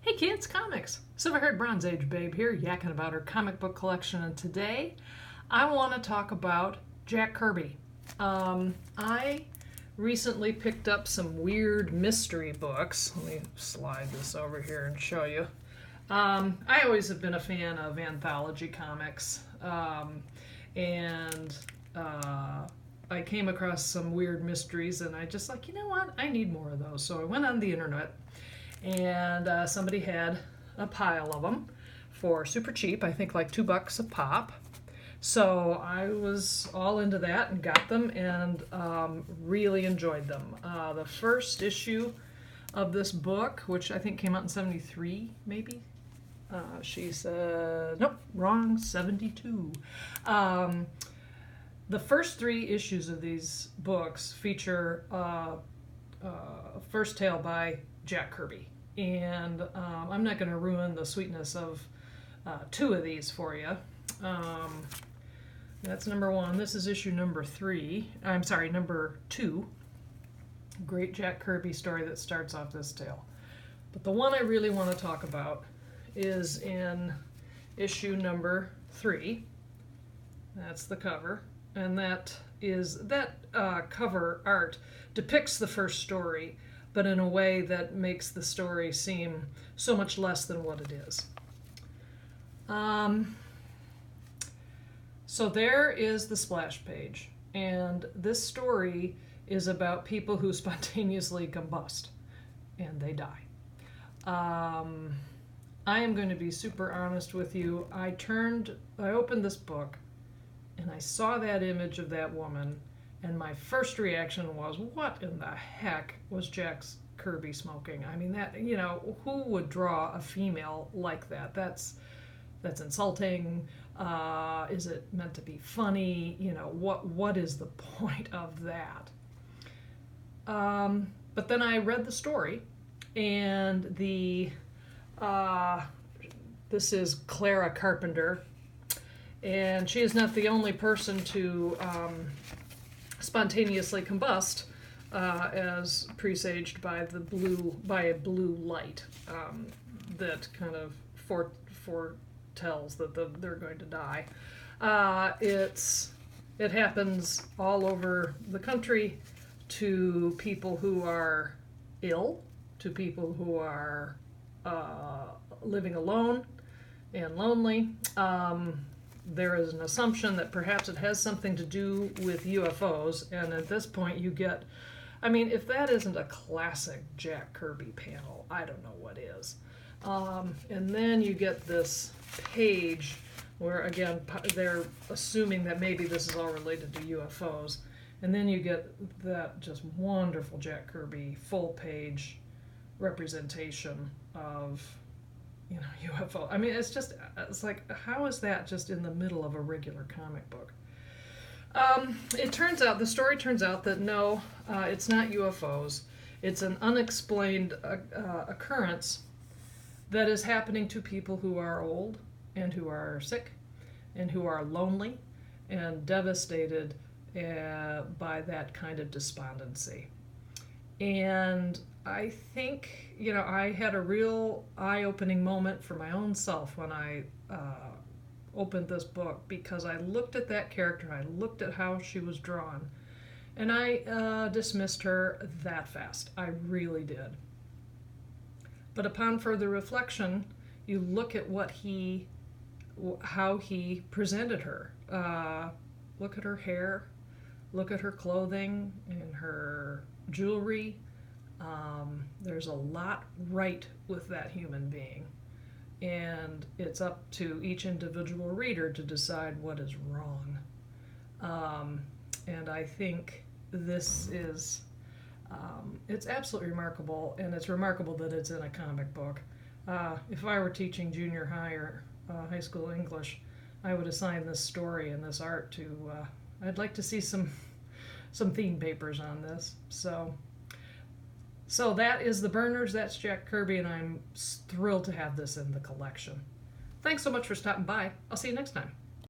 Hey kids, comics! Silver-haired Bronze Age babe here, yakking about her comic book collection, and today I want to talk about Jack Kirby. I recently picked up some weird mystery books. Let me slide this over here and show you. I always have been a fan of anthology comics, and I came across some weird mysteries, and I just like, you know what, I need more of those. So I went on the internet, and somebody had a pile of them for super cheap, I think like $2 a pop. So I was all into that and got them, and really enjoyed them. The first issue of this book, which I think came out in 73 maybe, she said, nope, wrong, 72. The first 3 issues of these books feature first tale by Jack Kirby. And I'm not going to ruin the sweetness of 2 of these for you. That's number 1. This is issue number 3. I'm sorry, number 2. Great Jack Kirby story that starts off this tale. But the one I really want to talk about is in issue number 3. That's the cover. And that cover art depicts the first story, but in a way that makes the story seem so much less than what it is. So there is the splash page, and this story is about people who spontaneously combust, and they die. I am going to be super honest with you. I opened this book, and I saw that image of that woman, and my first reaction was, what in the heck was Jack Kirby smoking? I mean, that, you know, who would draw a female like that? That's insulting. Is it meant to be funny? You know, what is the point of that? But then I read the story, and this is Clara Carpenter, and she is not the only person to spontaneously combust, as presaged by a blue light that kind of foretells that they're going to die. It happens all over the country to people who are ill, to people who are living alone and lonely. There is an assumption that perhaps it has something to do with UFOs, and at this point you get, I mean, if that isn't a classic Jack Kirby panel, I don't know what is. And then you get this page where, again, they're assuming that maybe this is all related to UFOs, and then you get that just wonderful Jack Kirby full-page representation of, you know, UFO. I mean, it's like, how is that just in the middle of a regular comic book? The story turns out that no, it's not UFOs. It's an unexplained occurrence that is happening to people who are old and who are sick and who are lonely and devastated by that kind of despondency. And I think, you know, I had a real eye-opening moment for my own self when I opened this book, because I looked at that character, I looked at how she was drawn, and I dismissed her that fast. I really did. But upon further reflection, you look at how he presented her. Look at her hair, look at her clothing and her jewelry. There's a lot right with that human being, and it's up to each individual reader to decide what is wrong. And I think this is, it's absolutely remarkable, and it's remarkable that it's in a comic book. If I were teaching junior high or high school English, I would assign this story and this art to, I'd like to see some theme papers on this. So that is The Burners, that's Jack Kirby, and I'm thrilled to have this in the collection. Thanks so much for stopping by. I'll see you next time.